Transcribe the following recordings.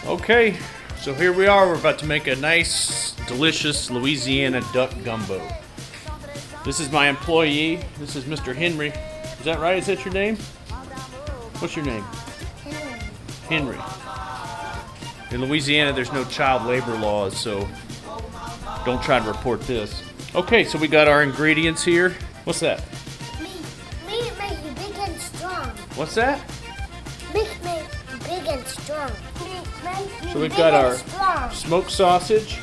Okay, so here we are. We're about to make a nice, delicious Louisiana duck gumbo. This is my employee. This is Mr. Henry. Is that right? Is that your name? What's your name? Henry. In Louisiana, there's no child labor laws, so don't try to report this. Okay, so we got our ingredients here. What's that? Meat make you big and strong. What's that? Meat make you big and strong. So we've got our smoked sausage.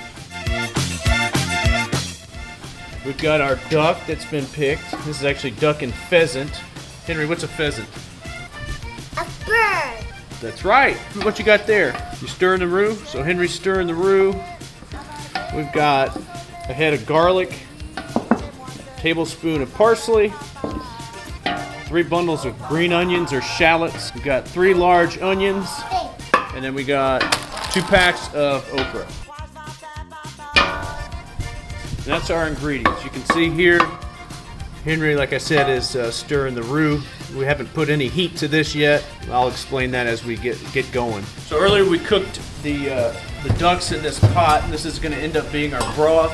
We've got our duck that's been picked. This is actually duck and pheasant. Henry, what's a pheasant? A bird. That's right. What you got there? You stirring the roux? So Henry's stirring the roux. We've got a head of garlic, tablespoon of parsley, 3 bundles of green onions or shallots. We've got 3 large onions, and then we got 2 packs of okra. And that's our ingredients. You can see here, Henry, like I said, is stirring the roux. We haven't put any heat to this yet. I'll explain that as we get going. So earlier we cooked the ducks in this pot, and this is going to end up being our broth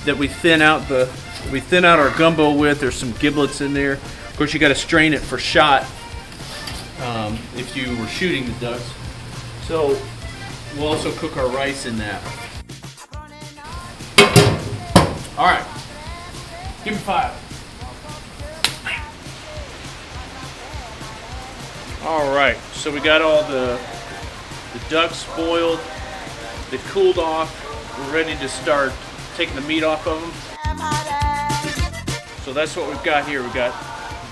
that we thin out our gumbo with. There's some giblets in there. Of course, you got to strain it for shot if you were shooting the ducks. So we'll also cook our rice in that. All right, give me 5. All right, so we got all the ducks boiled. They cooled off. We're ready to start taking the meat off of them. So that's what we've got here. We've got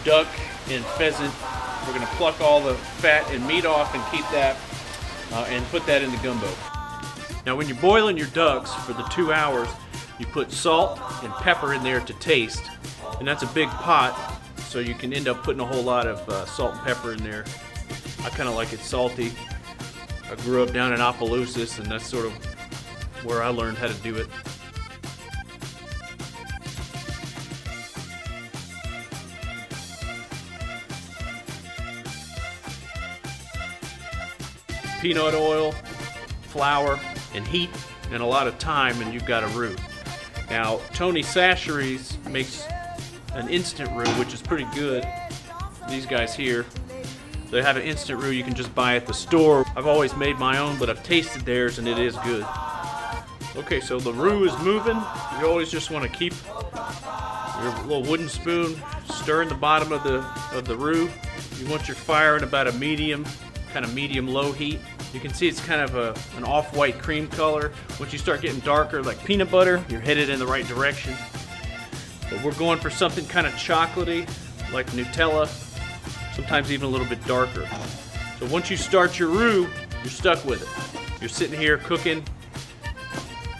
duck and pheasant. We're gonna pluck all the fat and meat off and keep that and put that in the gumbo. Now when you're boiling your ducks for the 2 hours, you put salt and pepper in there to taste, and that's a big pot, so you can end up putting a whole lot of salt and pepper in there. I kind of like it salty. I grew up down in Opelousas, and that's sort of where I learned how to do it. Peanut oil, flour, and heat, and a lot of time, and you've got a roux. Now, Tony Chachere's makes an instant roux, which is pretty good. These guys here, they have an instant roux you can just buy at the store. I've always made my own, but I've tasted theirs, and it is good. Okay, so the roux is moving. You always just want to keep your little wooden spoon stirring the bottom of the roux. You want your fire at about a medium, kind of medium-low heat. You can see it's kind of an off-white cream color. Once you start getting darker, like peanut butter, you're headed in the right direction. But we're going for something kind of chocolatey, like Nutella, sometimes even a little bit darker. So once you start your roux, you're stuck with it. You're sitting here cooking.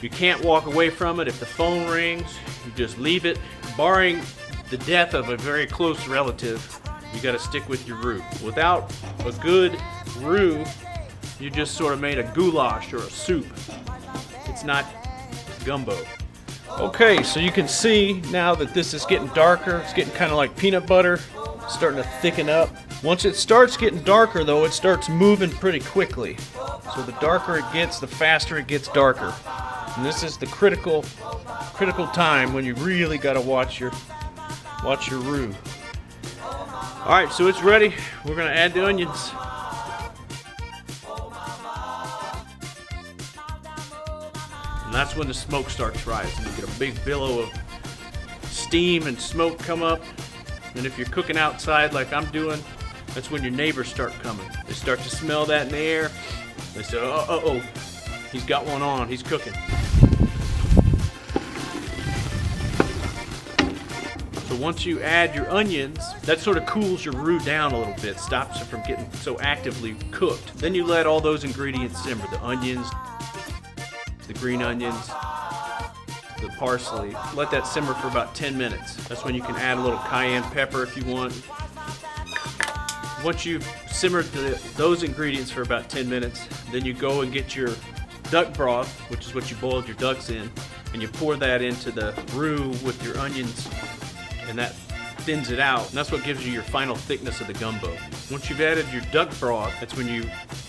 You can't walk away from it. If the phone rings, you just leave it. Barring the death of a very close relative, you got to stick with your roux. Without a good roux, you just sort of made a goulash or a soup. It's not gumbo. Okay, so you can see now that this is getting darker. It's getting kind of like peanut butter. It's starting to thicken up. Once it starts getting darker, though, it starts moving pretty quickly. So the darker it gets, the faster it gets darker. And this is the critical time when you really got to watch your roux. All right, so it's ready. We're gonna add the onions. And that's when the smoke starts rising. You get a big billow of steam and smoke come up. And if you're cooking outside like I'm doing, that's when your neighbors start coming. They start to smell that in the air. They say, oh, he's got one on, he's cooking. So once you add your onions, that sort of cools your roux down a little bit, stops it from getting so actively cooked. Then you let all those ingredients simmer, the onions, the green onions, the parsley. Let that simmer for about 10 minutes. That's when you can add a little cayenne pepper if you want. Once you've simmered those ingredients for about 10 minutes, then you go and get your duck broth, which is what you boiled your ducks in, and you pour that into the roux with your onions, and that thins it out, and that's what gives you your final thickness of the gumbo. Once you've added your duck broth, that's when you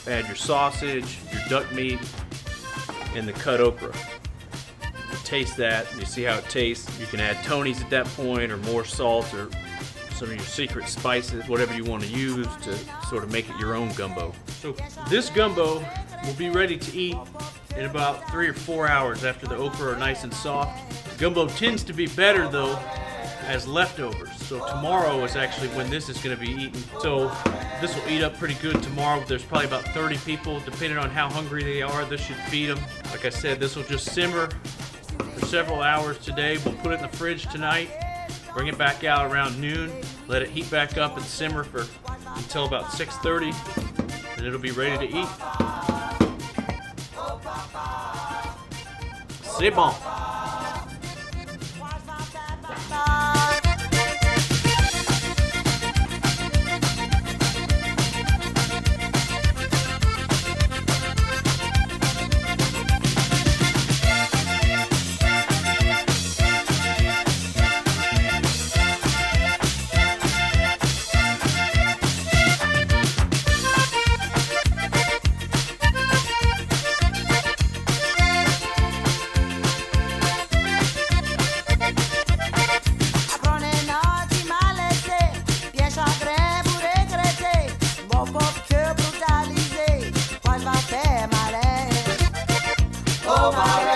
add your sausage, your duck meat, and the cut okra. You taste that, and you see how it tastes. You can add Tony's at that point, or more salt, or some of your secret spices, whatever you want to use to sort of make it your own gumbo. So this gumbo will be ready to eat in about 3 or 4 hours after the okra are nice and soft. Gumbo tends to be better though as leftovers. So tomorrow is actually when this is going to be eaten. So this will eat up pretty good tomorrow. There's probably about 30 people, depending on how hungry they are. This should feed them. Like I said, this will just simmer for several hours today. We'll put it in the fridge tonight, bring it back out around noon, let it heat back up and simmer for until about 6:30, and it'll be ready to eat. C'est bon. Oh, my